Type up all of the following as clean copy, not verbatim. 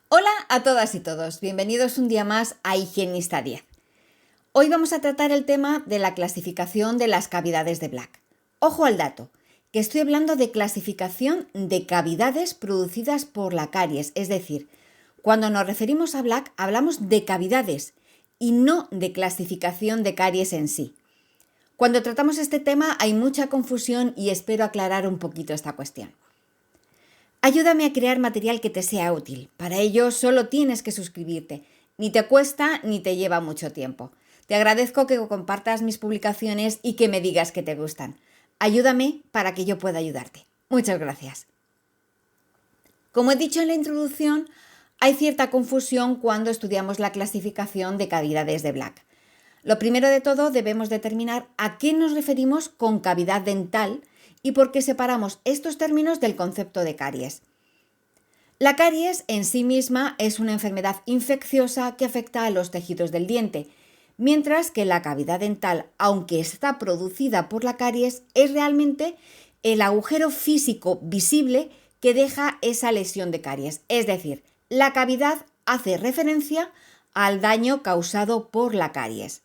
Hola a todas y todos, bienvenidos un día más a Higienista 10. Hoy vamos a tratar el tema de la clasificación de las cavidades de Black. Ojo al dato, que estoy hablando de clasificación de cavidades producidas por la caries, es decir, cuando nos referimos a Black hablamos de cavidades y no de clasificación de caries en sí. Cuando tratamos este tema hay mucha confusión y espero aclarar un poquito esta cuestión. Ayúdame a crear material que te sea útil. Para ello solo tienes que suscribirte. Ni te cuesta ni te lleva mucho tiempo. Te agradezco que compartas mis publicaciones y que me digas que te gustan. Ayúdame para que yo pueda ayudarte. Muchas gracias. Como he dicho en la introducción, hay cierta confusión cuando estudiamos la clasificación de cavidades de Black. Lo primero de todo debemos determinar a qué nos referimos con cavidad dental y por qué separamos estos términos del concepto de caries. La caries en sí misma es una enfermedad infecciosa que afecta a los tejidos del diente, mientras que la cavidad dental, aunque está producida por la caries, es realmente el agujero físico visible que deja esa lesión de caries. Es decir, la cavidad hace referencia al daño causado por la caries.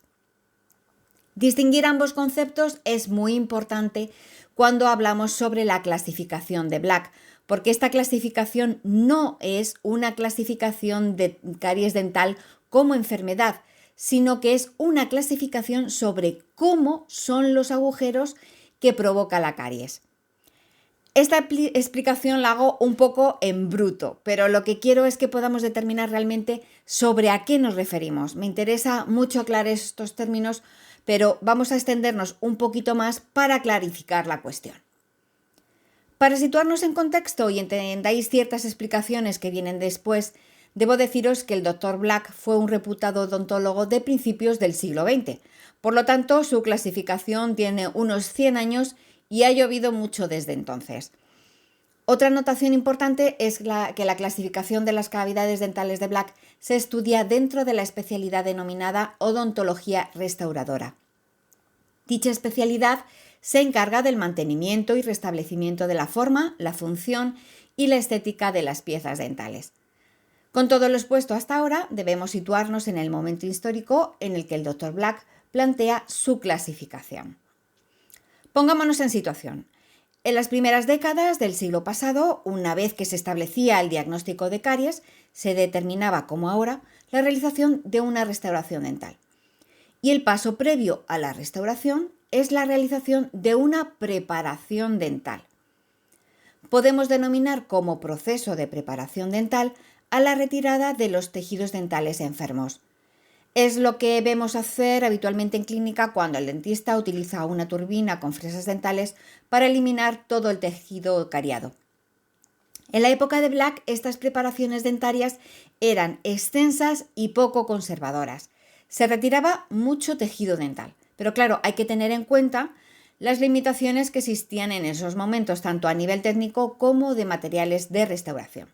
Distinguir ambos conceptos es muy importante cuando hablamos sobre la clasificación de Black, porque esta clasificación no es una clasificación de caries dental como enfermedad, sino que es una clasificación sobre cómo son los agujeros que provoca la caries. Esta explicación la hago un poco en bruto, pero lo que quiero es que podamos determinar realmente sobre a qué nos referimos. Me interesa mucho aclarar estos términos, pero vamos a extendernos un poquito más para clarificar la cuestión. Para situarnos en contexto y entendáis ciertas explicaciones que vienen después, debo deciros que el Dr. Black fue un reputado odontólogo de principios del siglo XX. Por lo tanto, su clasificación tiene unos 100 años y ha llovido mucho desde entonces. Otra anotación importante es que la clasificación de las cavidades dentales de Black se estudia dentro de la especialidad denominada odontología restauradora. Dicha especialidad se encarga del mantenimiento y restablecimiento de la forma, la función y la estética de las piezas dentales. Con todo lo expuesto hasta ahora, debemos situarnos en el momento histórico en el que el Dr. Black plantea su clasificación. Pongámonos en situación. En las primeras décadas del siglo pasado, una vez que se establecía el diagnóstico de caries, se determinaba, como ahora, la realización de una restauración dental. Y el paso previo a la restauración es la realización de una preparación dental. Podemos denominar como proceso de preparación dental a la retirada de los tejidos dentales enfermos. Es lo que vemos hacer habitualmente en clínica cuando el dentista utiliza una turbina con fresas dentales para eliminar todo el tejido cariado. En la época de Black, estas preparaciones dentarias eran extensas y poco conservadoras. Se retiraba mucho tejido dental, pero claro, hay que tener en cuenta las limitaciones que existían en esos momentos, tanto a nivel técnico como de materiales de restauración.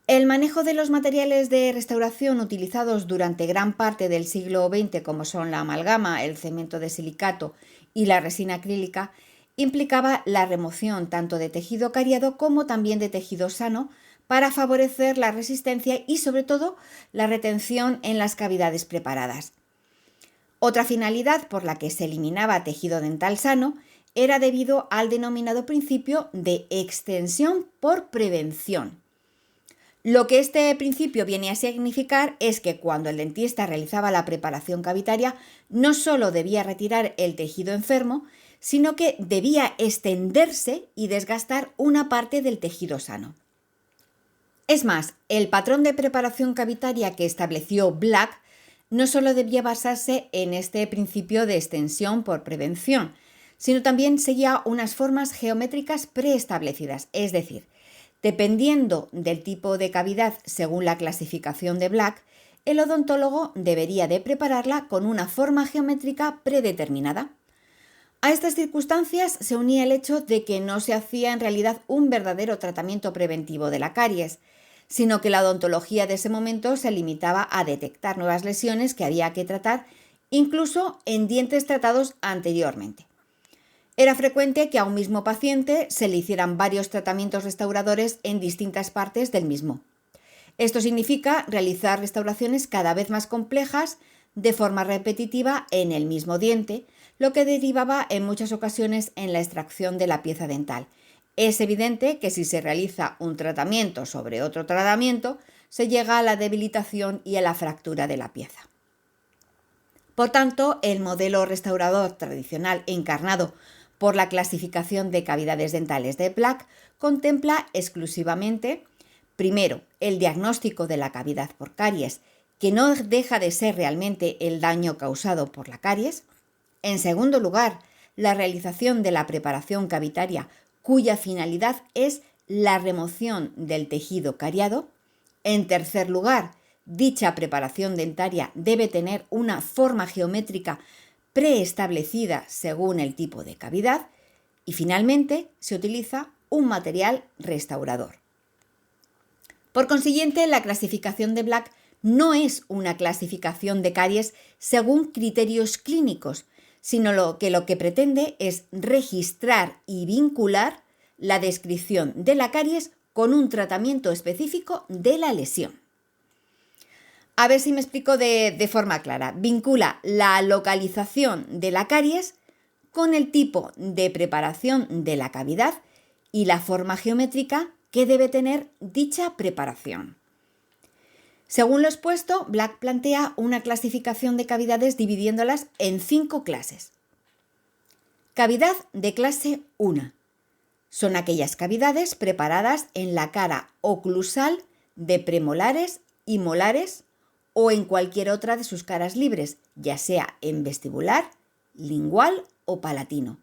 El manejo de los materiales de restauración utilizados durante gran parte del siglo XX, como son la amalgama, el cemento de silicato y la resina acrílica, implicaba la remoción tanto de tejido cariado como también de tejido sano para favorecer la resistencia y sobre todo la retención en las cavidades preparadas. Otra finalidad por la que se eliminaba tejido dental sano era debido al denominado principio de extensión por prevención. Lo que este principio viene a significar es que cuando el dentista realizaba la preparación cavitaria, no solo debía retirar el tejido enfermo, sino que debía extenderse y desgastar una parte del tejido sano. Es más, el patrón de preparación cavitaria que estableció Black no solo debía basarse en este principio de extensión por prevención, sino también seguía unas formas geométricas preestablecidas, es decir, dependiendo del tipo de cavidad según la clasificación de Black, el odontólogo debería de prepararla con una forma geométrica predeterminada. A estas circunstancias se unía el hecho de que no se hacía en realidad un verdadero tratamiento preventivo de la caries, sino que la odontología de ese momento se limitaba a detectar nuevas lesiones que había que tratar, incluso en dientes tratados anteriormente. Era frecuente que a un mismo paciente se le hicieran varios tratamientos restauradores en distintas partes del mismo. Esto significa realizar restauraciones cada vez más complejas de forma repetitiva en el mismo diente, lo que derivaba en muchas ocasiones en la extracción de la pieza dental. Es evidente que si se realiza un tratamiento sobre otro tratamiento, se llega a la debilitación y a la fractura de la pieza. Por tanto, el modelo restaurador tradicional encarnado por la clasificación de cavidades dentales de Black contempla exclusivamente, primero, el diagnóstico de la cavidad por caries, que no deja de ser realmente el daño causado por la caries. En segundo lugar, la realización de la preparación cavitaria, cuya finalidad es la remoción del tejido cariado. En tercer lugar, dicha preparación dentaria debe tener una forma geométrica preestablecida según el tipo de cavidad. Y finalmente, se utiliza un material restaurador. Por consiguiente, la clasificación de Black no es una clasificación de caries según criterios clínicos, sino lo que pretende es registrar y vincular la descripción de la caries con un tratamiento específico de la lesión. A ver si me explico de forma clara. Vincula la localización de la caries con el tipo de preparación de la cavidad y la forma geométrica que debe tener dicha preparación. Según lo expuesto, Black plantea una clasificación de cavidades dividiéndolas en 5 clases. Cavidad de clase 1. Son aquellas cavidades preparadas en la cara oclusal de premolares y molares o en cualquier otra de sus caras libres, ya sea en vestibular, lingual o palatino.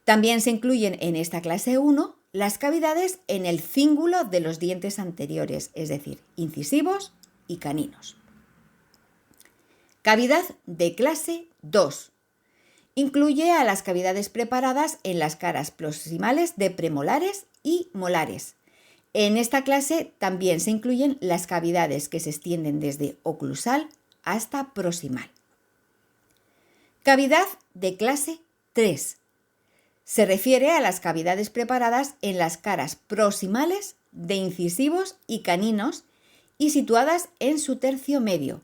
También se incluyen en esta clase 1 las cavidades en el cíngulo de los dientes anteriores, es decir, incisivos y caninos. Cavidad de clase 2. Incluye a las cavidades preparadas en las caras proximales de premolares y molares. En esta clase también se incluyen las cavidades que se extienden desde oclusal hasta proximal. Cavidad de clase 3. Se refiere a las cavidades preparadas en las caras proximales de incisivos y caninos y situadas en su tercio medio.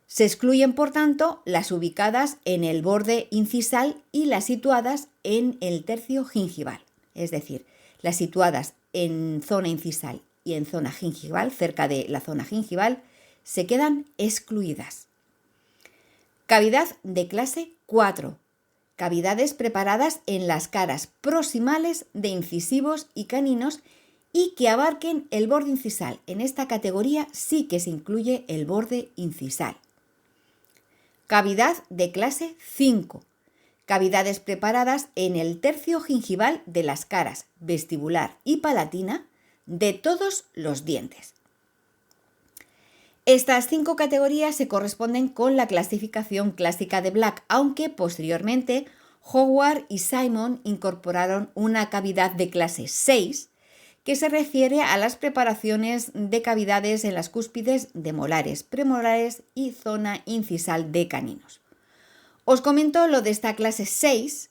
Se excluyen, por tanto, las ubicadas en el borde incisal y las situadas en el tercio gingival, es decir, las situadas en zona incisal y en zona gingival, cerca de la zona gingival, se quedan excluidas. Cavidad de clase 4. Cavidades preparadas en las caras proximales de incisivos y caninos y que abarquen el borde incisal. En esta categoría sí que se incluye el borde incisal. Cavidad de clase 5. Cavidades preparadas en el tercio gingival de las caras vestibular y palatina de todos los dientes. Estas 5 categorías se corresponden con la clasificación clásica de Black, aunque posteriormente Howard y Simon incorporaron una cavidad de clase 6 que se refiere a las preparaciones de cavidades en las cúspides de molares, premolares y zona incisal de caninos. Os comento lo de esta clase 6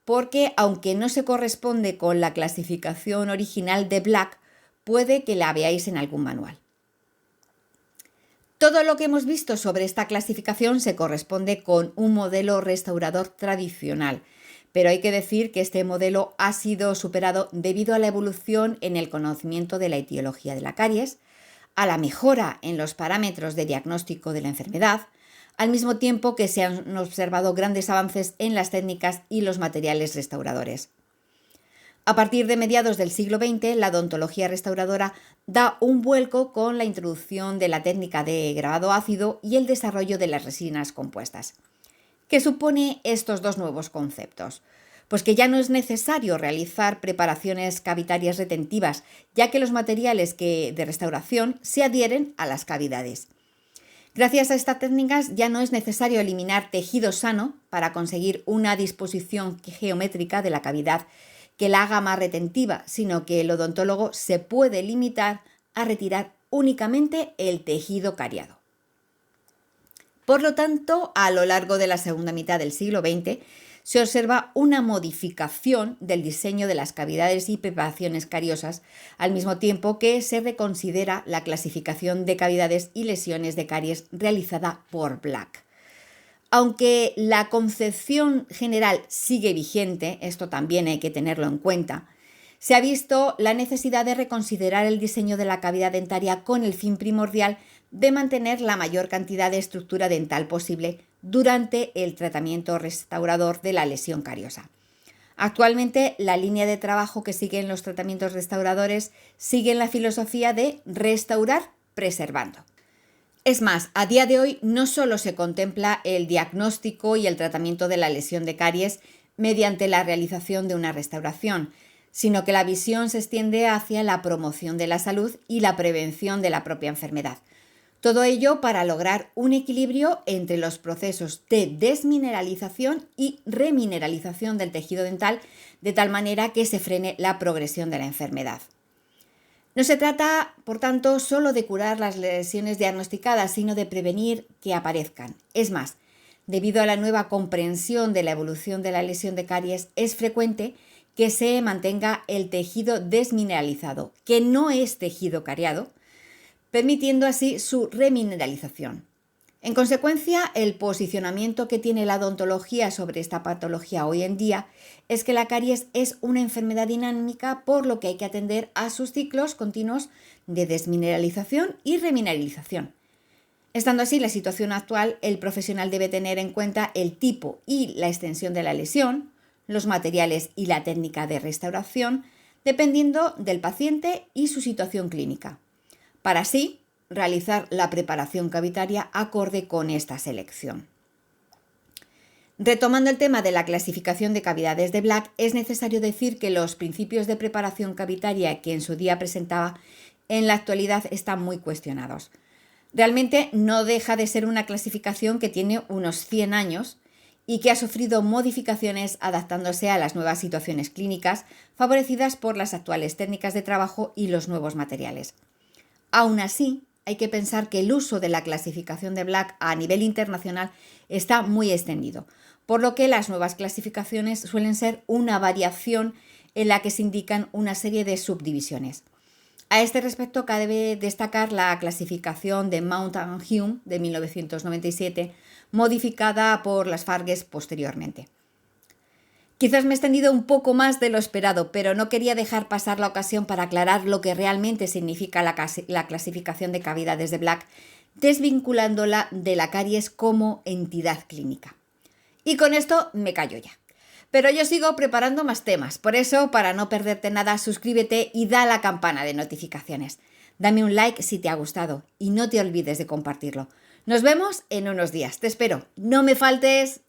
porque, aunque no se corresponde con la clasificación original de Black, puede que la veáis en algún manual. Todo lo que hemos visto sobre esta clasificación se corresponde con un modelo restaurador tradicional, pero hay que decir que este modelo ha sido superado debido a la evolución en el conocimiento de la etiología de la caries, a la mejora en los parámetros de diagnóstico de la enfermedad, al mismo tiempo que se han observado grandes avances en las técnicas y los materiales restauradores. A partir de mediados del siglo XX, la odontología restauradora da un vuelco con la introducción de la técnica de grabado ácido y el desarrollo de las resinas compuestas. ¿Qué supone estos dos nuevos conceptos? Pues que ya no es necesario realizar preparaciones cavitarias retentivas, ya que los materiales de restauración se adhieren a las cavidades. Gracias a estas técnicas ya no es necesario eliminar tejido sano para conseguir una disposición geométrica de la cavidad que la haga más retentiva, sino que el odontólogo se puede limitar a retirar únicamente el tejido cariado. Por lo tanto, a lo largo de la segunda mitad del siglo XX, se observa una modificación del diseño de las cavidades y preparaciones cariosas, al mismo tiempo que se reconsidera la clasificación de cavidades y lesiones de caries realizada por Black. Aunque la concepción general sigue vigente, esto también hay que tenerlo en cuenta, se ha visto la necesidad de reconsiderar el diseño de la cavidad dentaria con el fin primordial de mantener la mayor cantidad de estructura dental posible durante el tratamiento restaurador de la lesión cariosa. Actualmente, la línea de trabajo que siguen los tratamientos restauradores sigue la filosofía de restaurar preservando. Es más, a día de hoy no solo se contempla el diagnóstico y el tratamiento de la lesión de caries mediante la realización de una restauración, sino que la visión se extiende hacia la promoción de la salud y la prevención de la propia enfermedad. Todo ello para lograr un equilibrio entre los procesos de desmineralización y remineralización del tejido dental, de tal manera que se frene la progresión de la enfermedad. No se trata, por tanto, solo de curar las lesiones diagnosticadas, sino de prevenir que aparezcan. Es más, debido a la nueva comprensión de la evolución de la lesión de caries, es frecuente que se mantenga el tejido desmineralizado, que no es tejido cariado, permitiendo así su remineralización. En consecuencia, el posicionamiento que tiene la odontología sobre esta patología hoy en día es que la caries es una enfermedad dinámica, por lo que hay que atender a sus ciclos continuos de desmineralización y remineralización. Estando así la situación actual, el profesional debe tener en cuenta el tipo y la extensión de la lesión, los materiales y la técnica de restauración, dependiendo del paciente y su situación clínica, para así realizar la preparación cavitaria acorde con esta selección. Retomando el tema de la clasificación de cavidades de Black, es necesario decir que los principios de preparación cavitaria que en su día presentaba en la actualidad están muy cuestionados. Realmente no deja de ser una clasificación que tiene unos 100 años y que ha sufrido modificaciones adaptándose a las nuevas situaciones clínicas favorecidas por las actuales técnicas de trabajo y los nuevos materiales. Aún así, hay que pensar que el uso de la clasificación de Black a nivel internacional está muy extendido, por lo que las nuevas clasificaciones suelen ser una variación en la que se indican una serie de subdivisiones. A este respecto, cabe destacar la clasificación de Mount and Hume de 1997, modificada por las Fargues posteriormente. Quizás me he extendido un poco más de lo esperado, pero no quería dejar pasar la ocasión para aclarar lo que realmente significa la clasificación de cavidades de Black, desvinculándola de la caries como entidad clínica. Y con esto me callo ya. Pero yo sigo preparando más temas, por eso, para no perderte nada, suscríbete y da a la campana de notificaciones. Dame un like si te ha gustado y no te olvides de compartirlo. Nos vemos en unos días, te espero. ¡No me faltes!